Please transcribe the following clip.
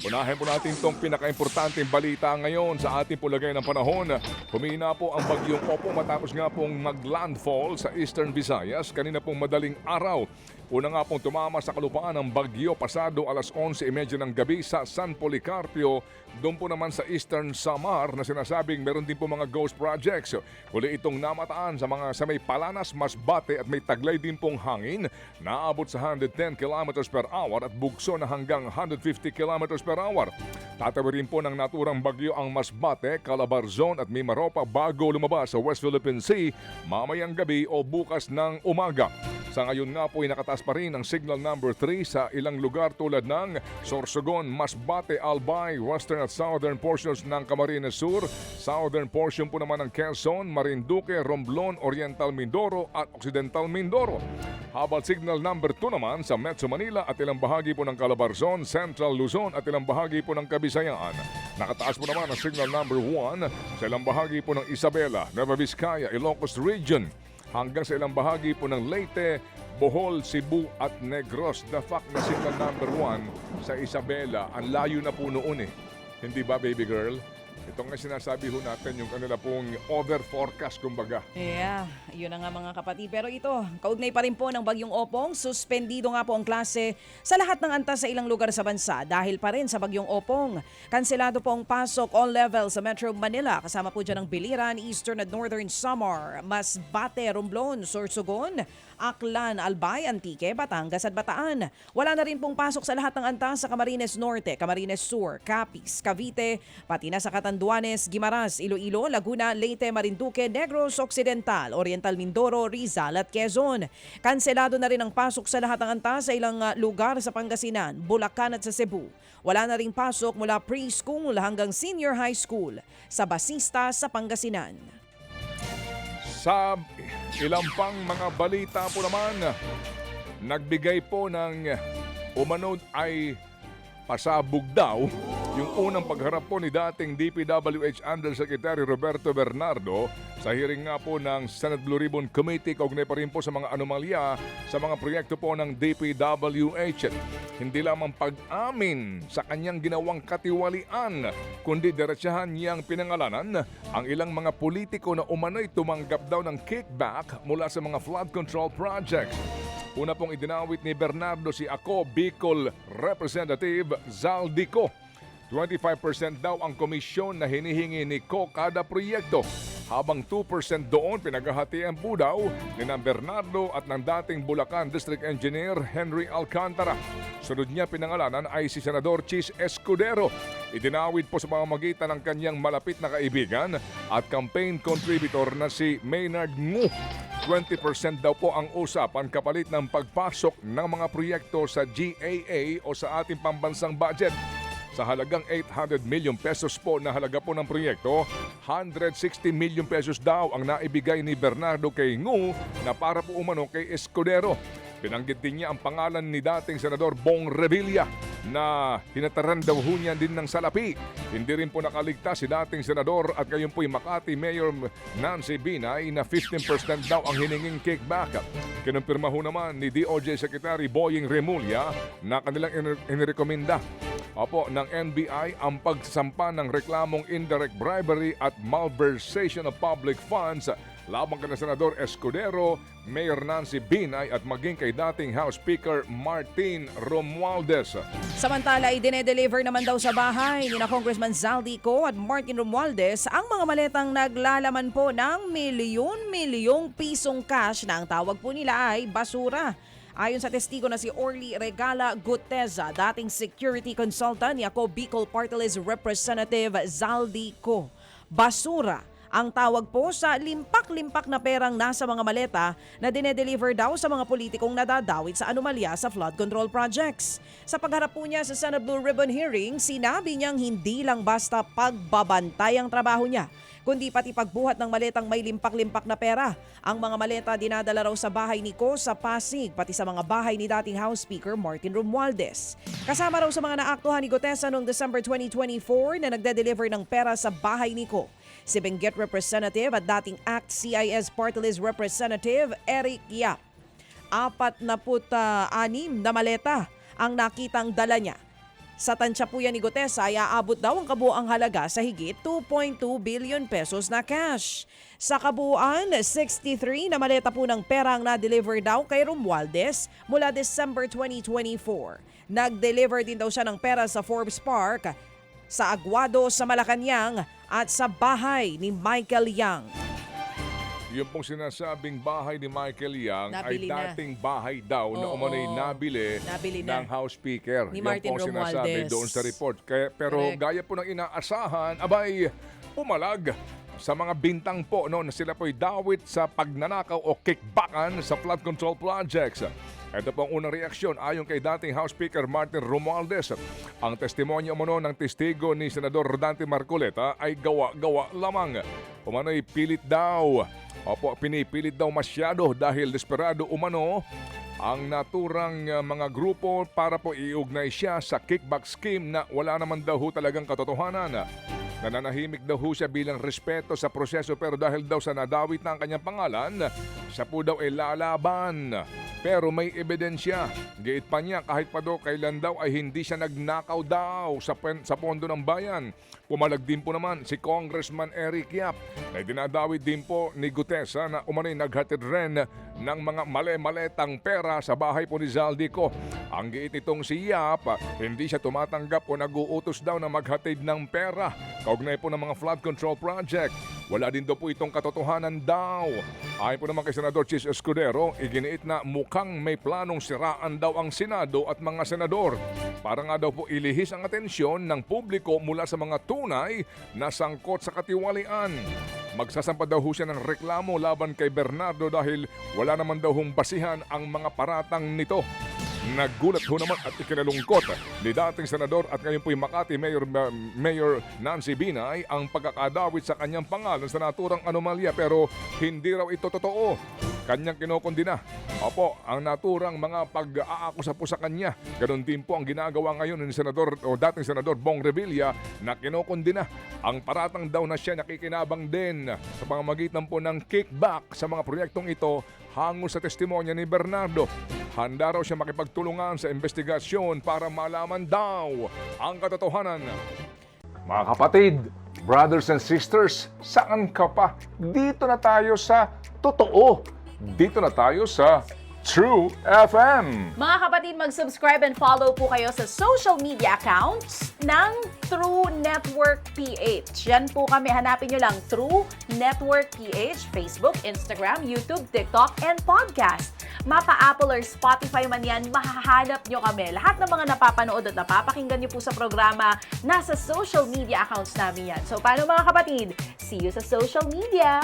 Unahin po natin itong pinaka-importanteng balita ngayon sa ating pulagay ng panahon. Humina po ang bagyong Opo matapos nga pong mag-landfall sa Eastern Visayas kanina pong madaling araw. Una nga pong tumama sa kalupaan ng bagyo pasado alas 11:30 ng gabi sa San Policarpio. Doon po naman sa Eastern Samar na sinasabing meron din po mga ghost projects. Huli itong namataan sa may Palanas, Masbate at may taglay din pong hangin. Naabot sa 110 kilometers per hour at bugso na hanggang 150 kilometers per hour. Tatawirin po ng naturang bagyo ang Masbate, Calabarzon at Mimaropa bago lumabas sa West Philippine Sea mamayang gabi o bukas ng umaga. Sa ngayon nga po ay nakataas pa rin ang signal number 3 sa ilang lugar tulad ng Sorsogon, Masbate, Albay, western at southern portions ng Camarines Sur, southern portion po naman ng Quezon, Marinduque, Romblon, Oriental Mindoro at Occidental Mindoro. Habang signal number 2 naman sa Metro Manila at ilang bahagi po ng Calabarzon, Central Luzon at ilang bahagi po ng Kabisayaan. Nakataas po naman ang signal number 1 sa ilang bahagi po ng Isabela, Nueva Vizcaya, Ilocos Region, hanggang sa ilang bahagi po ng Leyte, Bohol, Cebu at Negros. The fact na signal number 1 sa Isabela, ang layo na po noon eh. Hindi ba, baby girl? Ito nga sinasabi ho natin yung kanila pong over forecast kumbaga. Yeah, yun na nga mga kapatid. Pero ito, kaugnay pa rin po ng bagyong Opong, suspendido nga po ang klase sa lahat ng antas sa ilang lugar sa bansa dahil pa rin sa bagyong Opong. Kanselado po ang pasok all levels sa Metro Manila, kasama po dyan ang Biliran, Eastern at Northern Samar, Masbate, Romblon, Sorsogon, Aklan, Albay, Antique, Batangas at Bataan. Wala na rin pong pasok sa lahat ng antas sa Camarines Norte, Camarines Sur, Capiz, Cavite, pati na sa Catanduanes, Guimaras, Iloilo, Laguna, Leyte, Marinduque, Negros Occidental, Oriental Mindoro, Rizal at Quezon. Kanselado na rin ang pasok sa lahat ng antas sa ilang lugar sa Pangasinan, Bulacan at sa Cebu. Wala na rin pasok mula preschool hanggang senior high school sa Basista sa Pangasinan. Sa ilang pang mga balita po naman, nagbigay po ng umanod ay pasabog daw yung unang pagharap po ni dating DPWH Undersecretary Roberto Bernardo sa hearing nga po ng Senate Blue Ribbon Committee kaugnay pa rin po sa mga anomalya sa mga proyekto po ng DPWH. Hindi lamang pag-amin sa kanyang ginawang katiwalian, kundi diretsahan niyang pinangalanan ang ilang mga politiko na umano'y tumanggap daw ng kickback mula sa mga flood control projects. Una pong idinawit ni Bernardo si Ako Bicol Representative Zaldico. 25% daw ang komisyon na hinihingi ni Ko kada proyekto, habang 2% doon pinaghahatian po daw ni Bernardo at ng dating Bulacan District Engineer Henry Alcantara. Sunod niya pinangalanan ay si Senador Chis Escudero. Idinawit po sa pamamagitan ng kanyang malapit na kaibigan at campaign contributor na si Maynard Ngu. 20% daw po ang usapan kapalit ng pagpasok ng mga proyekto sa GAA o sa ating pambansang budget. Sa halagang 800 million pesos po na halaga po ng proyekto, 160 million pesos daw ang naibigay ni Bernardo kay Ngu na para po umano kay Escudero. Pinanggit din niya ang pangalan ni dating Senador Bong Revilla na hinataran daw ho niya din ng salapi. Hindi rin po nakaligtas si dating Senador at ngayon po'y Makati Mayor Nancy Binay na 15% daw ang hininging kickback. Kinumpirma ho naman ni DOJ Secretary Boying Remulla na kanilang inirekomenda ng NBI ang pagsasampa ng reklamong indirect bribery at malversation of public funds laban kay Senador Escudero, Mayor Nancy Binay at maging kay dating House Speaker Martin Romualdez. Samantala, idinedeliver naman daw sa bahay ni na Congressman Zaldico at Martin Romualdez ang mga maletang naglalaman po ng milyon-milyong pisong cash na ang tawag po nila ay basura. Ayon sa testigo na si Orly Regala Guteza, dating security consultant ni Ako Bicol Party List Representative Zaldico, basura ang tawag po sa limpak-limpak na perang nasa mga maleta na dinedeliver daw sa mga politikong nadadawit sa anomalya sa flood control projects. Sa pagharap po niya sa Senate Blue Ribbon hearing, sinabi niyang hindi lang basta pagbabantay ang trabaho niya, kundi pati pagbuhat ng maletang may limpak-limpak na pera. Ang mga maleta dinadala raw sa bahay ni Ko sa Pasig, pati sa mga bahay ni dating House Speaker Martin Romualdez. Kasama raw sa mga naaktuhan ni Gutesa noong December 2024 na nagde-deliver ng pera sa bahay ni Ko si Benguet Representative at dating ACT CIS Party List Representative Eric Yap. 46 na maleta ang nakitang dala niya. Sa tansya po yan ni Gutesa ay aabot daw ang kabuuang halaga sa higit 2.2 billion pesos na cash. Sa kabuuan, 63 na maleta po ng pera ang na-deliver daw kay Romualdez mula December 2024. Nag-deliver din daw siya ng pera sa Forbes Park, sa Aguado sa Malacanang at sa bahay ni Michael Yang. Yung pong sinasabing bahay ni Michael Yang Nabili ay na. dating bahay daw na Oo. umano'y nabili na. ng House Speaker. Ni Yan Martin po ang sinasabi Romualdez. doon sa report. Pero Correct. gaya po ng inaasahan, abay, pumalag sa mga bintang po no, na sila po'y dawit sa pagnanakaw o kickbackan sa flood control projects. Ito po ang unang reaksyon ayon kay dating House Speaker Martin Romualdez. Ang testimonya umano ng testigo ni Senador Rodante Marcoleta ay gawa-gawa lamang. Umano'y pilit daw. Opo, pinipilit daw masyado dahil desperado umano ang naturang mga grupo para po iugnay siya sa kickback scheme na wala naman daw ho talagang katotohanan. Nananahimik daw ho siya bilang respeto sa proseso pero dahil daw sa nadawit na ang kanyang pangalan, siya po daw ay lalaban. Pero may ebidensya. Giit pa niya kahit pa daw kailan daw ay hindi siya nagnakaw daw sa pondo ng bayan. Pumalag din po naman si Congressman Eric Yap na dinadawit din po ni Gutesa na umano'y naghatid rin ng mga male-maletang pera sa bahay po ni Zaldico. Ang giit itong si Yap, hindi siya tumatanggap o nag-uutos daw na maghatid ng pera kaugnay po ng mga flood control project. Wala din daw po itong katotohanan daw. Ayon po naman kay Senador Chis Escudero, iginiit na mukhang may planong siraan daw ang Senado at mga senador para nga daw po ilihis ang atensyon ng publiko mula sa mga tunay na sangkot sa katiwalian. Magsasampa daw ho siya ng reklamo laban kay Bernardo dahil wala naman daw hong basihan ang mga paratang nito. Naggulat ho naman at ikinalungkot ni dating senador at ngayon po'y Makati Mayor Nancy Binay ang pagkakadawit sa kanyang pangalan sa naturang anomalya pero hindi raw ito totoo. Kanyang kinokondina. Opo, ang naturang mga pag-aakusa po sa kanya. Ganon din po ang ginagawa ngayon ni Senador o dating Senador Bong Revilla na kinokondina. Ang paratang daw na siya nakikinabang din sa pamamagitan po ng kickback sa mga proyektong ito hango sa testimonya ni Bernardo. Handa raw siya makipagtulungan sa investigasyon para malaman daw ang katotohanan. Mga kapatid, brothers and sisters, saan ka pa? Dito na tayo sa totoo. Dito na tayo sa True FM. Mga kapatid, mag-subscribe and follow po kayo sa social media accounts ng True Network PH. Yan po kami, hanapin nyo lang True Network PH, Facebook, Instagram, YouTube, TikTok, and podcast. Mapa Apple or Spotify man yan, mahahanap nyo kami. Lahat ng mga napapanood at napapakinggan nyo po sa programa, nasa social media accounts namin yan. So paano mga kapatid? See you sa social media!